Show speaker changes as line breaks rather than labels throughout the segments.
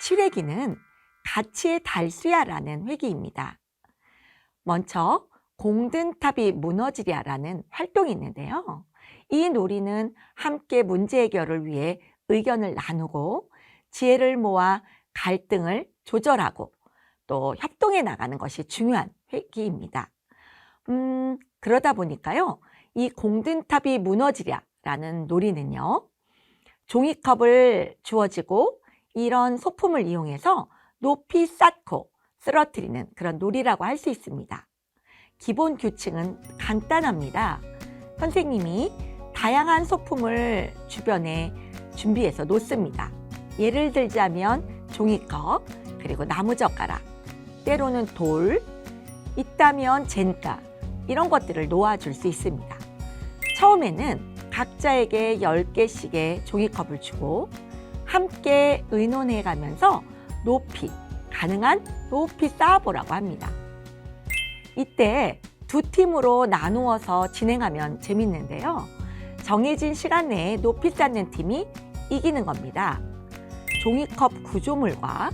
칠회기는 가치의 달수야라는 회기입니다. 먼저 공든탑이 무너지랴라는 활동이 있는데요. 이 놀이는 함께 문제 해결을 위해 의견을 나누고 지혜를 모아 갈등을 조절하고 또 협동해 나가는 것이 중요한 회기입니다. 그러다 보니까요, 이 공든탑이 무너지랴라는 놀이는요, 종이컵을 주어지고 이런 소품을 이용해서 높이 쌓고 쓰러뜨리는 그런 놀이라고 할 수 있습니다. 기본 규칙은 간단합니다. 선생님이 다양한 소품을 주변에 준비해서 놓습니다. 예를 들자면 종이컵, 그리고 나무젓가락, 때로는 돌, 있다면 젠가, 이런 것들을 놓아줄 수 있습니다. 처음에는 각자에게 10개씩의 종이컵을 주고 함께 의논해 가면서 가능한 높이 쌓아보라고 합니다. 이때 두 팀으로 나누어서 진행하면 재밌는데요. 정해진 시간 내에 높이 쌓는 팀이 이기는 겁니다. 종이컵 구조물과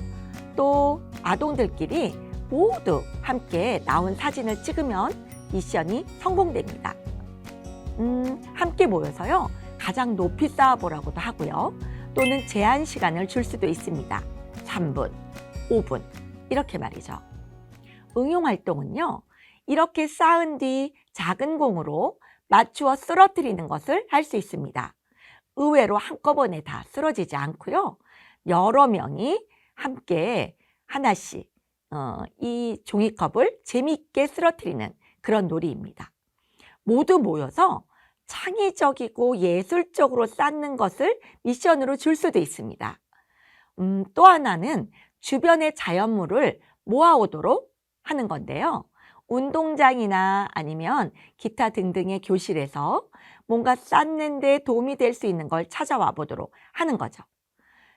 또 아동들끼리 모두 함께 나온 사진을 찍으면 미션이 성공됩니다. 함께 모여서요, 가장 높이 쌓아보라고도 하고요. 또는 제한 시간을 줄 수도 있습니다. 3분, 5분, 이렇게 말이죠. 응용 활동은요, 이렇게 쌓은 뒤 작은 공으로 맞추어 쓰러뜨리는 것을 할 수 있습니다. 의외로 한꺼번에 다 쓰러지지 않고요. 여러 명이 함께 하나씩 이 종이컵을 재미있게 쓰러뜨리는 그런 놀이입니다. 모두 모여서 창의적이고 예술적으로 쌓는 것을 미션으로 줄 수도 있습니다. 또 하나는 주변의 자연물을 모아오도록 하는 건데요. 운동장이나 아니면 기타 등등의 교실에서 뭔가 쌓는 데 도움이 될 수 있는 걸 찾아와 보도록 하는 거죠.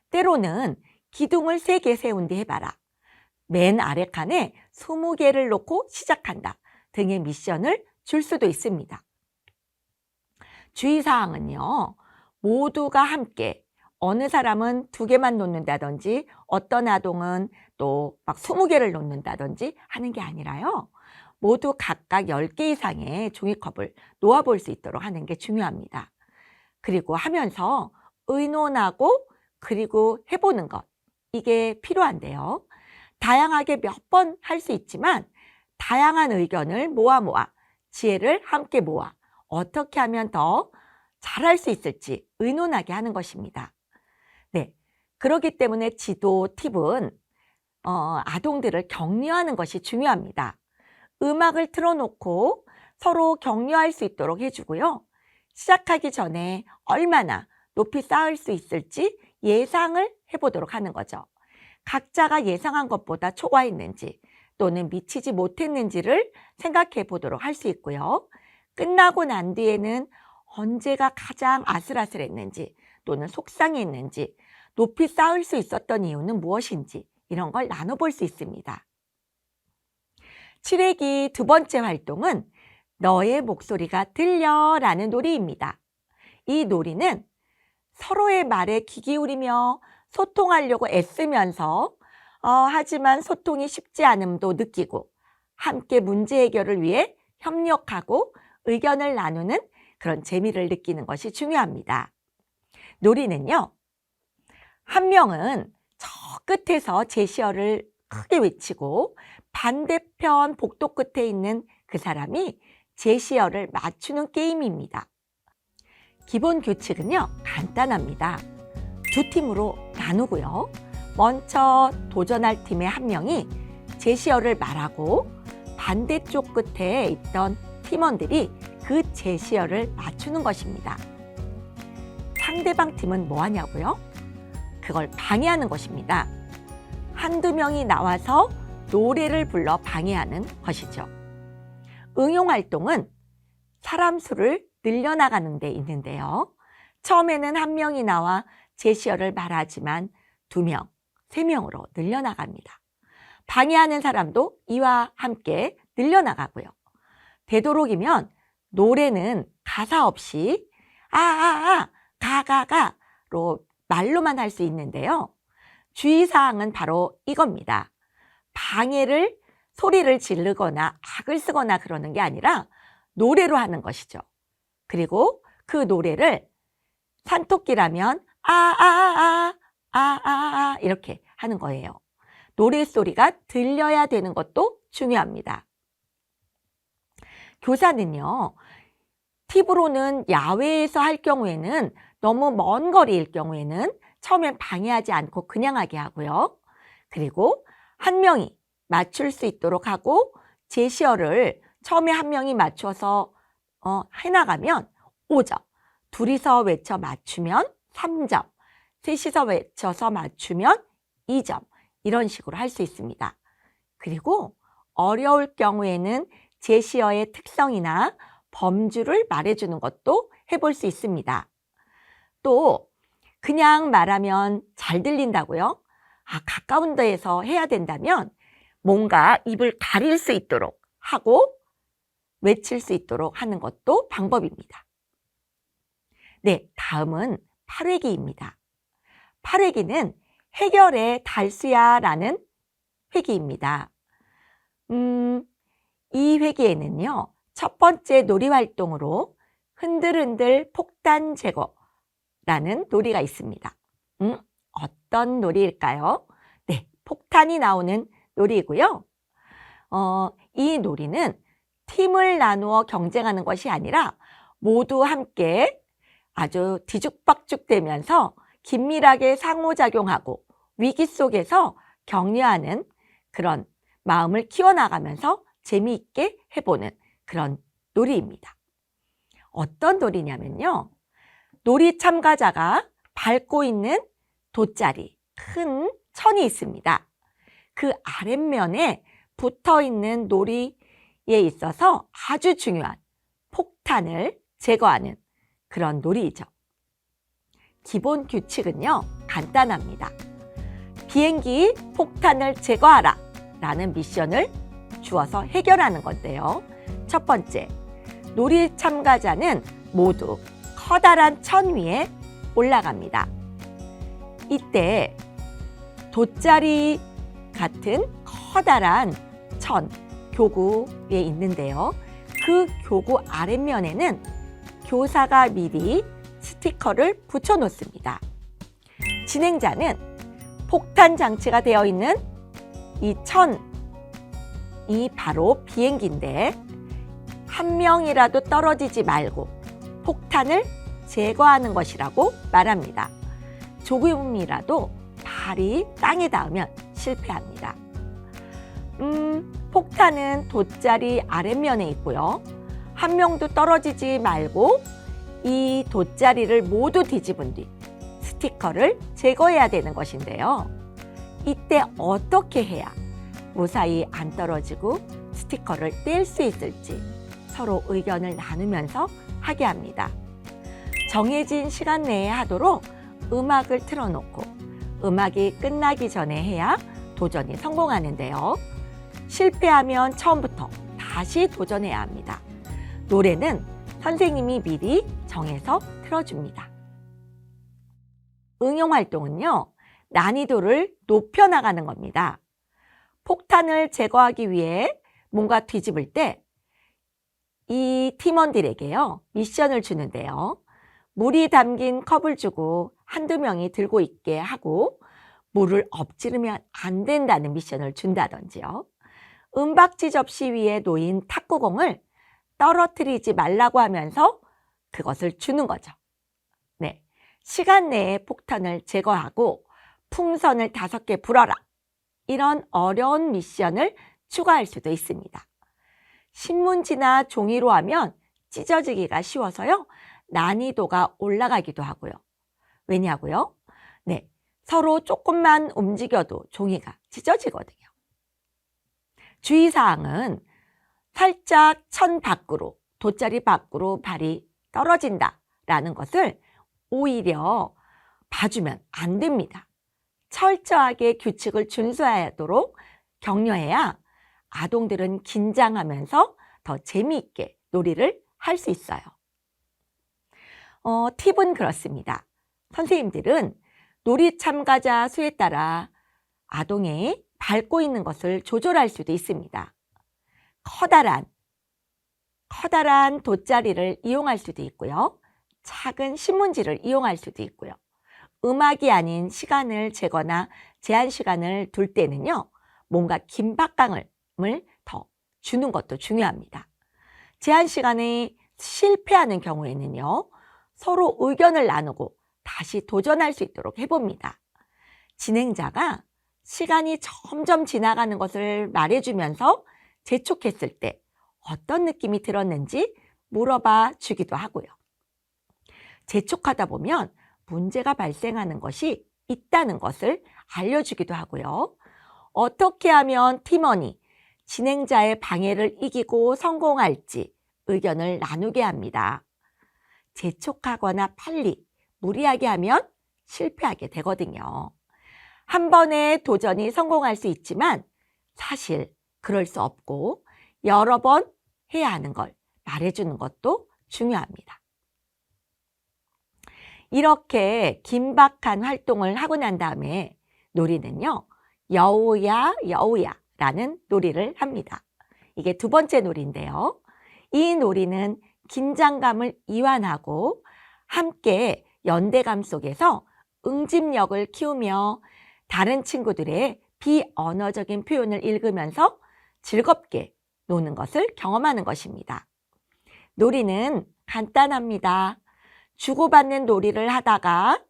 때로는 기둥을 3개 세운 뒤 해봐라, 맨 아래 칸에 20개를 놓고 시작한다 등의 미션을 줄 수도 있습니다. 주의사항은요, 모두가 함께 어느 사람은 2개만 놓는다든지 어떤 아동은 또 막 20개를 놓는다든지 하는 게 아니라요, 모두 각각 10개 이상의 종이컵을 놓아볼 수 있도록 하는 게 중요합니다. 그리고 하면서 의논하고 그리고 해보는 것, 이게 필요한데요. 다양하게 몇 번 할 수 있지만 다양한 의견을 모아 지혜를 함께 모아 어떻게 하면 더 잘할 수 있을지 의논하게 하는 것입니다. 네, 그렇기 때문에 지도 팁은 아동들을 격려하는 것이 중요합니다. 음악을 틀어놓고 서로 격려할 수 있도록 해주고요. 시작하기 전에 얼마나 높이 쌓을 수 있을지 예상을 해보도록 하는 거죠. 각자가 예상한 것보다 초과했는지 또는 미치지 못했는지를 생각해 보도록 할 수 있고요. 끝나고 난 뒤에는 언제가 가장 아슬아슬했는지 또는 속상했는지, 높이 쌓을 수 있었던 이유는 무엇인지, 이런 걸 나눠볼 수 있습니다. 칠회기 2번째 활동은 너의 목소리가 들려라는 놀이입니다. 이 놀이는 서로의 말에 귀 기울이며 소통하려고 애쓰면서 하지만 소통이 쉽지 않음도 느끼고 함께 문제 해결을 위해 협력하고 의견을 나누는 그런 재미를 느끼는 것이 중요합니다. 놀이는요, 한 명은 저 끝에서 제시어를 크게 외치고 반대편 복도 끝에 있는 그 사람이 제시어를 맞추는 게임입니다. 기본 규칙은요, 간단합니다. 2팀으로 나누고요. 먼저 도전할 팀의 한 명이 제시어를 말하고 반대쪽 끝에 있던 팀원들이 그 제시어를 맞추는 것입니다. 상대방 팀은 뭐 하냐고요? 그걸 방해하는 것입니다. 한두 명이 나와서 노래를 불러 방해하는 것이죠. 응용 활동은 사람 수를 늘려나가는 데 있는데요. 처음에는 한 명이 나와 제시어를 말하지만 2명, 3명으로 늘려나갑니다. 방해하는 사람도 이와 함께 늘려나가고요. 되도록이면 노래는 가사 없이 가가가로 말로만 할 수 있는데요. 주의사항은 바로 이겁니다. 방해를 소리를 지르거나 악을 쓰거나 그러는 게 아니라 노래로 하는 것이죠. 그리고 그 노래를 산토끼라면 이렇게 하는 거예요. 노래소리가 들려야 되는 것도 중요합니다. 교사는요, 팁으로는 야외에서 할 경우에는 너무 먼 거리일 경우에는 처음엔 방해하지 않고 그냥 하게 하고요. 그리고 한 명이 맞출 수 있도록 하고 제시어를 처음에 한 명이 맞춰서 해나가면 5점, 둘이서 외쳐 맞추면 3점, 셋이서 외쳐서 맞추면 2점, 이런 식으로 할 수 있습니다. 그리고 어려울 경우에는 제시어의 특성이나 범주를 말해주는 것도 해볼 수 있습니다. 또 그냥 말하면 잘 들린다고요? 가까운 데에서 해야 된다면 뭔가 입을 가릴 수 있도록 하고 외칠 수 있도록 하는 것도 방법입니다. 네, 다음은 8회기입니다. 8회기는 해결의 달수야라는 회기입니다. 이 회기에는요, 첫 번째 놀이활동으로 흔들흔들 폭탄 제거라는 놀이가 있습니다. 어떤 놀이일까요? 네, 폭탄이 나오는 놀이이고요. 이 놀이는 팀을 나누어 경쟁하는 것이 아니라 모두 함께 아주 뒤죽박죽되면서 긴밀하게 상호작용하고 위기 속에서 격려하는 그런 마음을 키워나가면서 재미있게 해보는 그런 놀이입니다. 어떤 놀이냐면요, 놀이 참가자가 밟고 있는 돗자리, 큰 천이 있습니다. 그 아랫면에 붙어있는 놀이에 있어서 아주 중요한 폭탄을 제거하는 그런 놀이이죠. 기본 규칙은요, 간단합니다. 비행기 폭탄을 제거하라 라는 미션을 주어서 해결하는 건데요. 첫 번째, 놀이 참가자는 모두 커다란 천 위에 올라갑니다. 이때 돗자리 같은 커다란 천, 교구에 있는데요. 그 교구 아랫면에는 교사가 미리 스티커를 붙여 놓습니다. 진행자는 폭탄 장치가 되어 있는 이 천이 바로 비행기인데 한 명이라도 떨어지지 말고 폭탄을 제거하는 것이라고 말합니다. 조금이라도 발이 땅에 닿으면 실패합니다. 폭탄은 돗자리 아랫면에 있고요. 한 명도 떨어지지 말고 이 돗자리를 모두 뒤집은 뒤 스티커를 제거해야 되는 것인데요. 이때 어떻게 해야 무사히 안 떨어지고 스티커를 뗄 수 있을지 서로 의견을 나누면서 하게 합니다. 정해진 시간 내에 하도록 음악을 틀어놓고 음악이 끝나기 전에 해야 도전이 성공하는데요. 실패하면 처음부터 다시 도전해야 합니다. 노래는 선생님이 미리 정해서 틀어줍니다. 응용활동은요, 난이도를 높여나가는 겁니다. 폭탄을 제거하기 위해 뭔가 뒤집을 때 이 팀원들에게요, 미션을 주는데요. 물이 담긴 컵을 주고 한두 명이 들고 있게 하고 물을 엎지르면 안 된다는 미션을 준다든지요. 은박지 접시 위에 놓인 탁구공을 떨어뜨리지 말라고 하면서 그것을 주는 거죠. 네, 시간 내에 폭탄을 제거하고 풍선을 5개 불어라. 이런 어려운 미션을 추가할 수도 있습니다. 신문지나 종이로 하면 찢어지기가 쉬워서요, 난이도가 올라가기도 하고요. 왜냐고요? 네, 서로 조금만 움직여도 종이가 찢어지거든요. 주의사항은 살짝 천 밖으로, 돗자리 밖으로 발이 떨어진다라는 것을 오히려 봐주면 안 됩니다. 철저하게 규칙을 준수하도록 격려해야 아동들은 긴장하면서 더 재미있게 놀이를 할 수 있어요. 팁은 그렇습니다. 선생님들은 놀이 참가자 수에 따라 아동이 밟고 있는 것을 조절할 수도 있습니다. 커다란 돗자리를 이용할 수도 있고요. 작은 신문지를 이용할 수도 있고요. 음악이 아닌 시간을 재거나 제한 시간을 둘 때는요, 뭔가 긴박감을 더 주는 것도 중요합니다. 제한 시간에 실패하는 경우에는요, 서로 의견을 나누고 다시 도전할 수 있도록 해봅니다. 진행자가 시간이 점점 지나가는 것을 말해주면서 재촉했을 때 어떤 느낌이 들었는지 물어봐 주기도 하고요. 재촉하다 보면 문제가 발생하는 것이 있다는 것을 알려주기도 하고요. 어떻게 하면 팀원이 진행자의 방해를 이기고 성공할지 의견을 나누게 합니다. 재촉하거나 빨리, 무리하게 하면 실패하게 되거든요. 한 번의 도전이 성공할 수 있지만 사실 그럴 수 없고 여러 번 해야 하는 걸 말해주는 것도 중요합니다. 이렇게 긴박한 활동을 하고 난 다음에 놀이는요, 여우야 여우야 라는 놀이를 합니다. 이게 두 번째 놀이인데요. 이 놀이는 긴장감을 이완하고 함께 연대감 속에서 응집력을 키우며 다른 친구들의 비언어적인 표현을 읽으면서 즐겁게 노는 것을 경험하는 것입니다. 놀이는 간단합니다. 주고받는 놀이를 하다가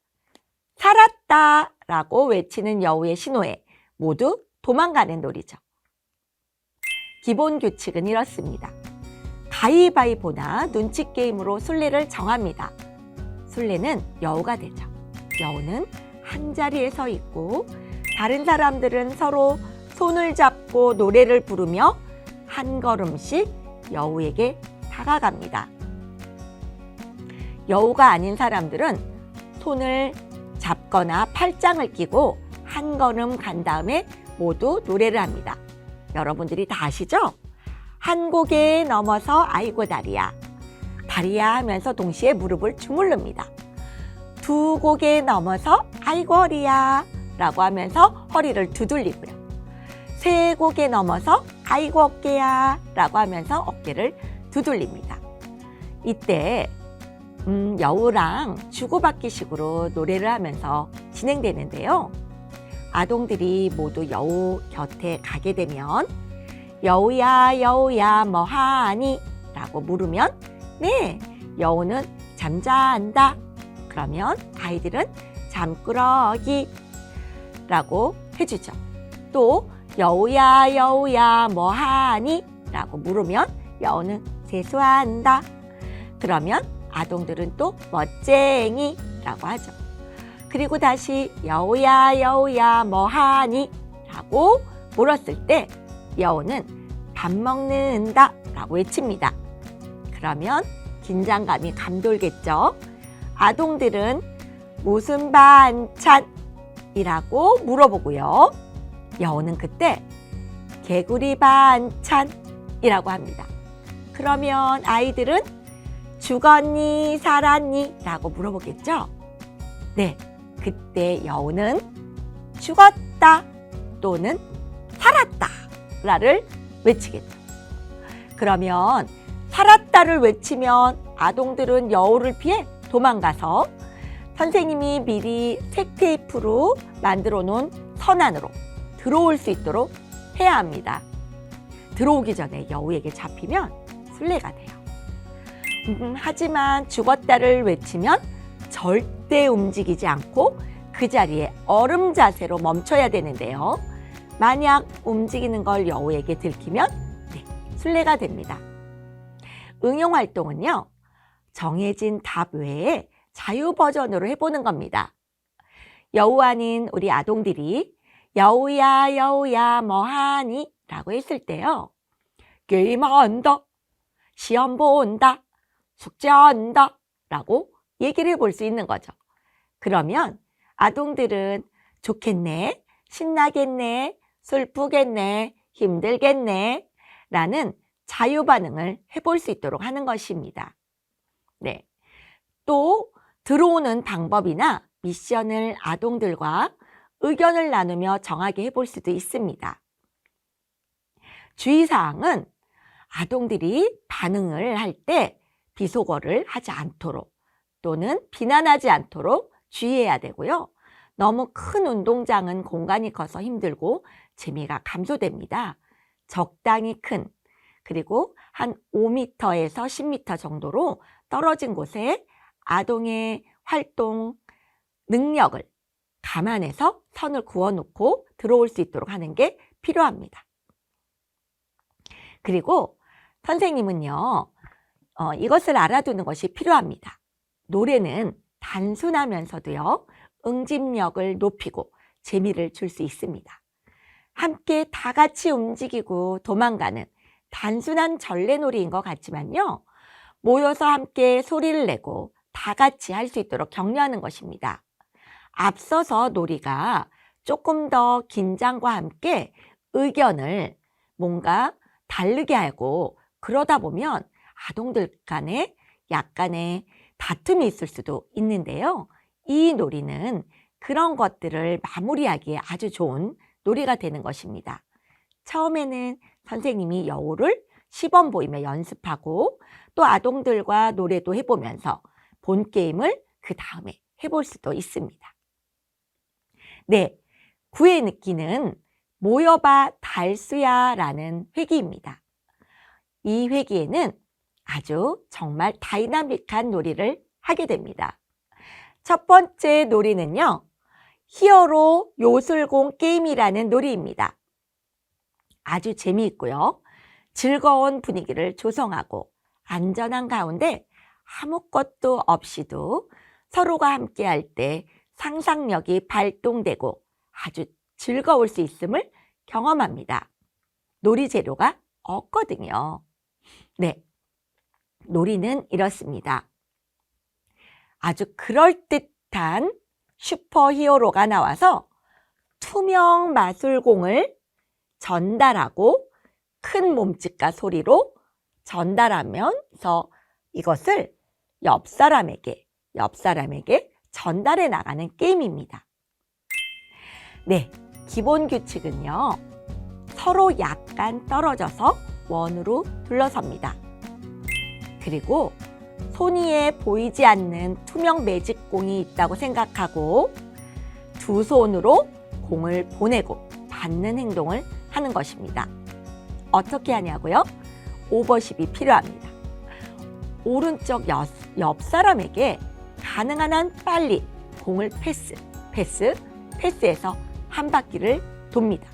살았다 라고 외치는 여우의 신호에 모두 도망가는 놀이죠. 기본 규칙은 이렇습니다. 가위바위보나 눈치 게임으로 술래를 정합니다. 술래는 여우가 되죠. 여우는 한 자리에 서 있고 다른 사람들은 서로 손을 잡고 노래를 부르며 한 걸음씩 여우에게 다가갑니다. 여우가 아닌 사람들은 손을 잡거나 팔짱을 끼고 한 걸음 간 다음에 모두 노래를 합니다. 여러분들이 다 아시죠? 한 고개 넘어서 아이고 다리야, 다리야 하면서 동시에 무릎을 주물릅니다. 두 고개 넘어서 아이고 허리야 라고 하면서 허리를 두들리고요. 세 고개 넘어서 아이고 어깨야 라고 하면서 어깨를 두들립니다. 이때 여우랑 주고받기 식으로 노래를 하면서 진행되는데요. 아동들이 모두 여우 곁에 가게 되면 여우야 여우야 뭐하니? 라고 물으면 네, 여우는 잠잔다. 그러면 아이들은 잠꾸러기 라고 해주죠. 또 여우야 여우야 뭐하니? 라고 물으면 여우는 세수한다. 그러면 아동들은 또 멋쟁이 라고 하죠. 그리고 다시 여우야 여우야 뭐하니? 라고 물었을 때 여우는 밥 먹는다 라고 외칩니다. 그러면 긴장감이 감돌겠죠. 아동들은 무슨 반찬이라고 물어보고요. 여우는 그때 개구리 반찬이라고 합니다. 그러면 아이들은 죽었니 살았니? 라고 물어보겠죠. 네, 그때 여우는 죽었다 또는 살았다 라를 외치겠죠. 그러면 살았다를 외치면 아동들은 여우를 피해 도망가서 선생님이 미리 색테이프로 만들어 놓은 선 안으로 들어올 수 있도록 해야 합니다. 들어오기 전에 여우에게 잡히면 술래가 돼요. 하지만 죽었다를 외치면 절대 움직이지 않고 그 자리에 얼음 자세로 멈춰야 되는데요. 만약 움직이는 걸 여우에게 들키면 술래가 됩니다. 응용 활동은요, 정해진 답 외에 자유 버전으로 해보는 겁니다. 여우 아닌 우리 아동들이 여우야 여우야 뭐하니? 라고 했을 때요, 게임한다, 시험 본다, 숙제한다 라고 얘기를 해볼 수 있는 거죠. 그러면 아동들은 좋겠네, 신나겠네, 슬프겠네 힘들겠네 라는 자유 반응을 해볼 수 있도록 하는 것입니다. 네. 또 들어오는 방법이나 미션을 아동들과 의견을 나누며 정하게 해볼 수도 있습니다. 주의사항은 아동들이 반응을 할 때 비속어를 하지 않도록 또는 비난하지 않도록 주의해야 되고요. 너무 큰 운동장은 공간이 커서 힘들고 재미가 감소됩니다. 적당히 큰, 그리고 한 5m에서 10m 정도로 떨어진 곳에 아동의 활동 능력을 감안해서 선을 그어놓고 들어올 수 있도록 하는 게 필요합니다. 그리고 선생님은요, 이것을 알아두는 것이 필요합니다. 노래는 단순하면서도요, 응집력을 높이고 재미를 줄 수 있습니다. 함께 다 같이 움직이고 도망가는 단순한 전래놀이인 것 같지만요, 모여서 함께 소리를 내고 다 같이 할 수 있도록 격려하는 것입니다. 앞서서 놀이가 조금 더 긴장과 함께 의견을 뭔가 다르게 하고 그러다 보면 아동들 간에 약간의 다툼이 있을 수도 있는데요. 이 놀이는 그런 것들을 마무리하기에 아주 좋은 놀이가 되는 것입니다. 처음에는 선생님이 여우를 시범 보이며 연습하고 또 아동들과 노래도 해보면서 본 게임을 그 다음에 해볼 수도 있습니다. 네, 구의 느끼는 모여봐 달수야 라는 회기입니다. 이 회기에는 아주 정말 다이나믹한 놀이를 하게 됩니다. 첫 번째 놀이는요, 히어로 요술공 게임이라는 놀이입니다. 아주 재미있고요, 즐거운 분위기를 조성하고 안전한 가운데 아무것도 없이도 서로가 함께 할 때 상상력이 발동되고 아주 즐거울 수 있음을 경험합니다. 놀이 재료가 없거든요. 네, 놀이는 이렇습니다. 아주 그럴듯한 슈퍼히어로가 나와서 투명 마술공을 전달하고 큰 몸짓과 소리로 전달하면서 이것을 옆 사람에게 전달해 나가는 게임입니다. 네, 기본 규칙은요, 서로 약간 떨어져서 원으로 둘러섭니다. 그리고 손 위에 보이지 않는 투명 매직공이 있다고 생각하고 두 손으로 공을 보내고 받는 행동을 하는 것입니다. 어떻게 하냐고요? 오버십이 필요합니다. 오른쪽 옆 사람에게 가능한 한 빨리 공을 패스해서 한 바퀴를 돕니다.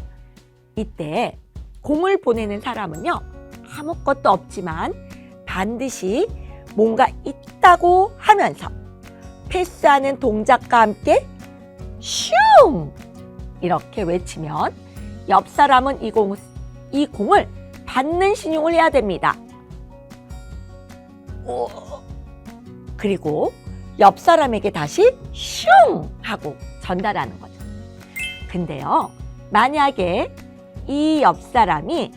이때 공을 보내는 사람은요, 아무것도 없지만 반드시 뭔가 있다고 하면서 패스하는 동작과 함께 슝! 이렇게 외치면 옆 사람은 이 공을 받는 신용을 해야 됩니다. 그리고 옆 사람에게 다시 슝! 하고 전달하는 거죠. 근데요, 만약에 이 옆 사람이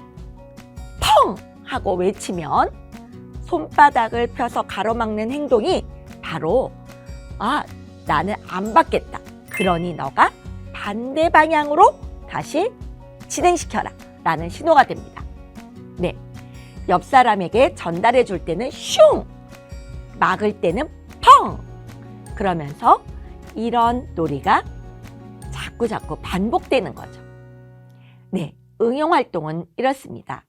펑! 하고 외치면 손바닥을 펴서 가로막는 행동이 바로 나는 안 받겠다. 그러니 너가 반대 방향으로 다시 진행시켜라 라는 신호가 됩니다. 네, 옆 사람에게 전달해 줄 때는 슝! 막을 때는 펑! 그러면서 이런 놀이가 자꾸 반복되는 거죠. 네, 응용활동은 이렇습니다.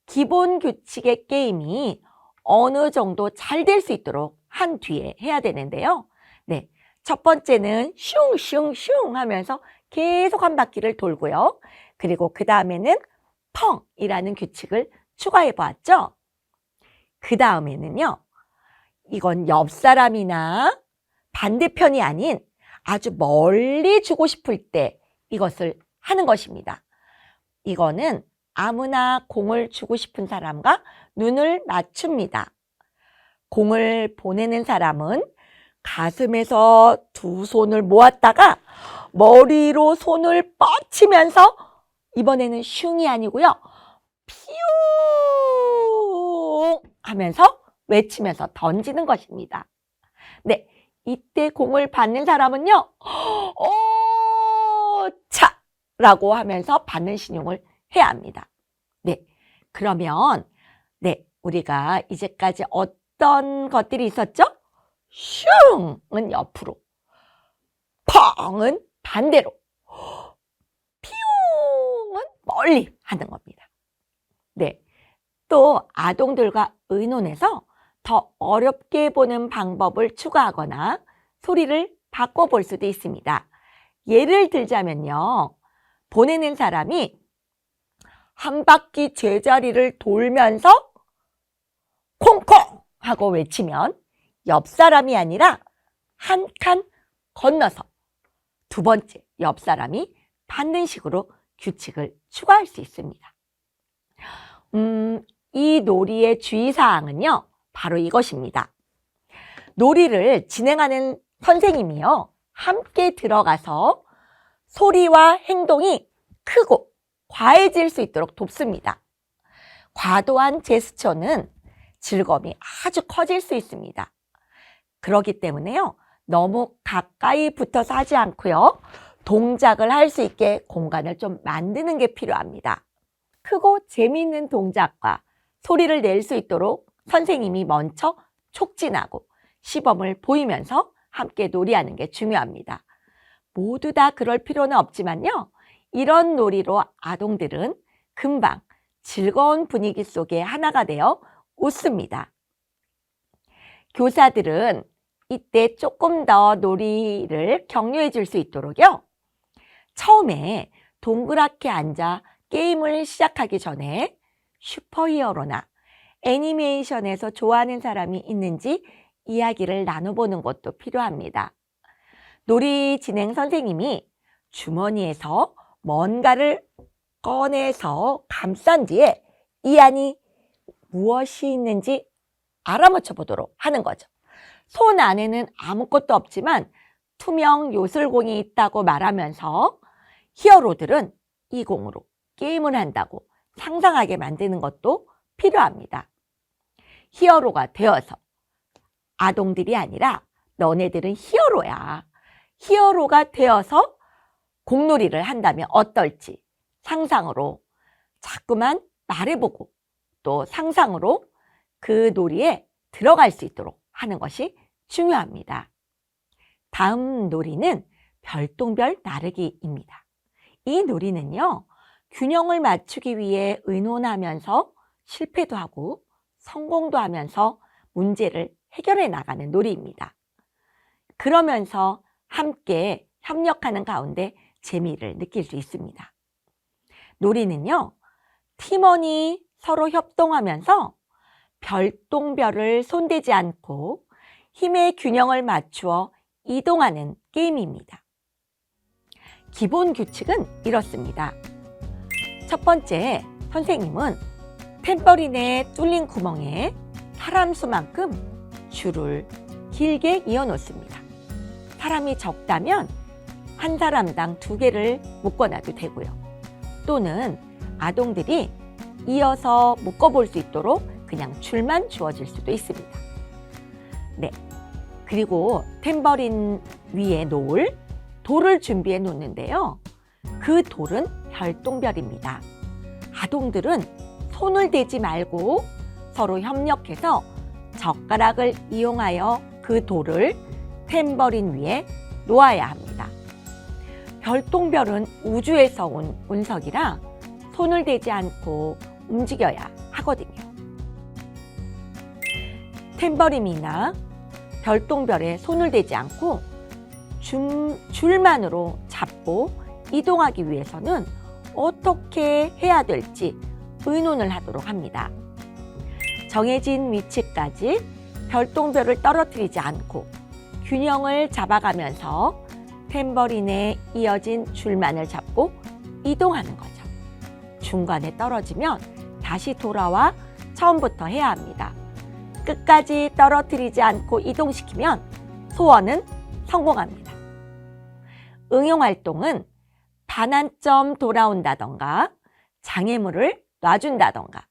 기본 규칙의 게임이 어느 정도 잘 될 수 있도록 한 뒤에 해야 되는데요. 네, 첫 번째는 슝슝슝 하면서 계속 한 바퀴를 돌고요. 그리고 그 다음에는 펑이라는 규칙을 추가해 보았죠. 그 다음에는요, 이건 옆 사람이나 반대편이 아닌 아주 멀리 주고 싶을 때 이것을 하는 것입니다. 이거는 아무나 공을 주고 싶은 사람과 눈을 맞춥니다. 공을 보내는 사람은 가슴에서 두 손을 모았다가 머리로 손을 뻗치면서 이번에는 슝이 아니고요. 피용 하면서 외치면서 던지는 것입니다. 네, 이때 공을 받는 사람은요. 차! 라고 하면서 받는 신용을 해야 합니다. 네, 그러면 우리가 이제까지 어떤 것들이 있었죠? 슝은 옆으로, 펑은 반대로, 피용은 멀리 하는 겁니다. 네, 또 아동들과 의논해서 더 어렵게 보는 방법을 추가하거나 소리를 바꿔볼 수도 있습니다. 예를 들자면요. 보내는 사람이 한 바퀴 제자리를 돌면서 콩콩 하고 외치면 옆 사람이 아니라 한 칸 건너서 두 번째 옆 사람이 받는 식으로 규칙을 추가할 수 있습니다. 이 놀이의 주의사항은요. 바로 이것입니다. 놀이를 진행하는 선생님이요. 함께 들어가서 소리와 행동이 크고 과해질 수 있도록 돕습니다. 과도한 제스처는 즐거움이 아주 커질 수 있습니다. 그렇기 때문에요. 너무 가까이 붙어서 하지 않고요. 동작을 할 수 있게 공간을 좀 만드는 게 필요합니다. 크고 재미있는 동작과 소리를 낼 수 있도록 선생님이 먼저 촉진하고 시범을 보이면서 함께 놀이하는 게 중요합니다. 모두 다 그럴 필요는 없지만요. 이런 놀이로 아동들은 금방 즐거운 분위기 속에 하나가 되어 웃습니다. 교사들은 이때 조금 더 놀이를 격려해 줄 수 있도록요. 처음에 동그랗게 앉아 게임을 시작하기 전에 슈퍼히어로나 애니메이션에서 좋아하는 사람이 있는지 이야기를 나눠보는 것도 필요합니다. 놀이 진행 선생님이 주머니에서 뭔가를 꺼내서 감싼 뒤에 이 안이 무엇이 있는지 알아맞혀 보도록 하는 거죠. 손 안에는 아무것도 없지만 투명 요술공이 있다고 말하면서 히어로들은 이 공으로 게임을 한다고 상상하게 만드는 것도 필요합니다. 히어로가 되어서 아동들이 아니라 너네들은 히어로야. 히어로가 되어서 공놀이를 한다면 어떨지 상상으로 자꾸만 말해보고 또 상상으로 그 놀이에 들어갈 수 있도록 하는 것이 중요합니다. 다음 놀이는 별똥별 나르기입니다. 이 놀이는요, 균형을 맞추기 위해 의논하면서 실패도 하고 성공도 하면서 문제를 해결해 나가는 놀이입니다. 그러면서 함께 협력하는 가운데 재미를 느낄 수 있습니다. 놀이는요, 팀원이 서로 협동하면서 별똥별을 손대지 않고 힘의 균형을 맞추어 이동하는 게임입니다. 기본 규칙은 이렇습니다. 첫 번째, 선생님은 탬버린의 뚫린 구멍에 사람수만큼 줄을 길게 이어 놓습니다. 사람이 적다면 한 사람당 2개를 묶어놔도 되고요. 또는 아동들이 이어서 묶어볼 수 있도록 그냥 줄만 주어질 수도 있습니다. 네, 그리고 탬버린 위에 놓을 돌을 준비해 놓는데요. 그 돌은 별똥별입니다. 아동들은 손을 대지 말고 서로 협력해서 젓가락을 이용하여 그 돌을 탬버린 위에 놓아야 합니다. 별똥별은 우주에서 온 운석이라 손을 대지 않고 움직여야 하거든요. 탬버린이나 별똥별에 손을 대지 않고 줄만으로 잡고 이동하기 위해서는 어떻게 해야 될지 의논을 하도록 합니다. 정해진 위치까지 별똥별을 떨어뜨리지 않고 균형을 잡아가면서 탬버린에 이어진 줄만을 잡고 이동하는 거죠. 중간에 떨어지면 다시 돌아와 처음부터 해야 합니다. 끝까지 떨어뜨리지 않고 이동시키면 소원은 성공합니다. 응용활동은 반환점 돌아온다던가 장애물을 놔준다던가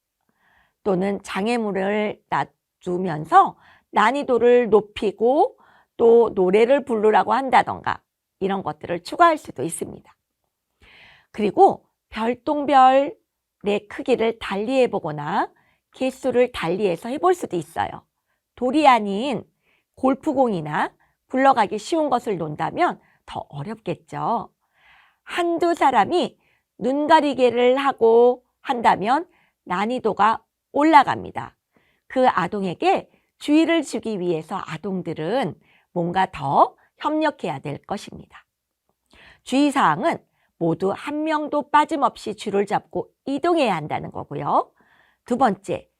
또는 장애물을 놔주면서 난이도를 높이고 또 노래를 부르라고 한다던가 이런 것들을 추가할 수도 있습니다. 그리고 별똥별의 크기를 달리해 보거나 개수를 달리해서 해볼 수도 있어요. 돌이 아닌 골프공이나 굴러가기 쉬운 것을 논다면 더 어렵겠죠. 한두 사람이 눈가리개를 하고 한다면 난이도가 올라갑니다. 그 아동에게 주의를 주기 위해서 아동들은 뭔가 더 협력해야 될 것입니다. 주의사항은 모두 한 명도 빠짐없이 줄을 잡고 이동해야 한다는 거고요. 두 번째,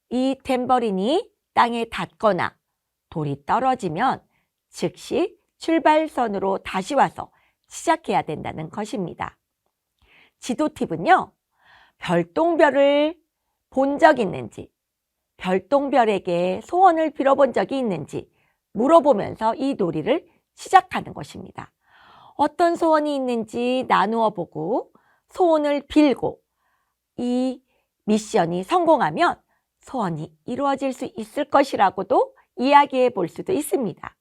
이 탬버린이 땅에 닿거나 돌이 떨어지면 즉시 출발선으로 다시 와서 시작해야 된다는 것입니다. 지도 팁은요, 별똥별을 본 적 있는지, 별똥별에게 소원을 빌어본 적이 있는지 물어보면서 이 놀이를 시작하는 것입니다. 어떤 소원이 있는지 나누어 보고 소원을 빌고 이 미션이 성공하면 소원이 이루어질 수 있을 것이라고도 이야기해 볼 수도 있습니다.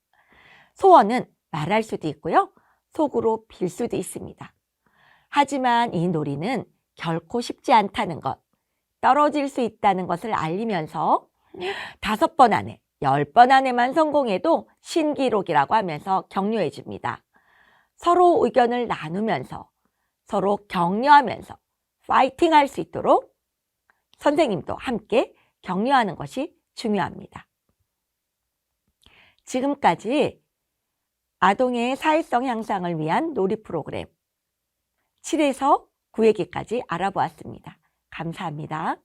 소원은 말할 수도 있고요. 속으로 빌 수도 있습니다. 하지만 이 놀이는 결코 쉽지 않다는 것, 떨어질 수 있다는 것을 알리면서 5번 안에, 10번 안에만 성공해도 신기록이라고 하면서 격려해 줍니다. 서로 의견을 나누면서 서로 격려하면서 파이팅 할 수 있도록 선생님도 함께 격려하는 것이 중요합니다. 지금까지 아동의 사회성 향상을 위한 놀이 프로그램 7에서 9회기까지 알아보았습니다. 감사합니다.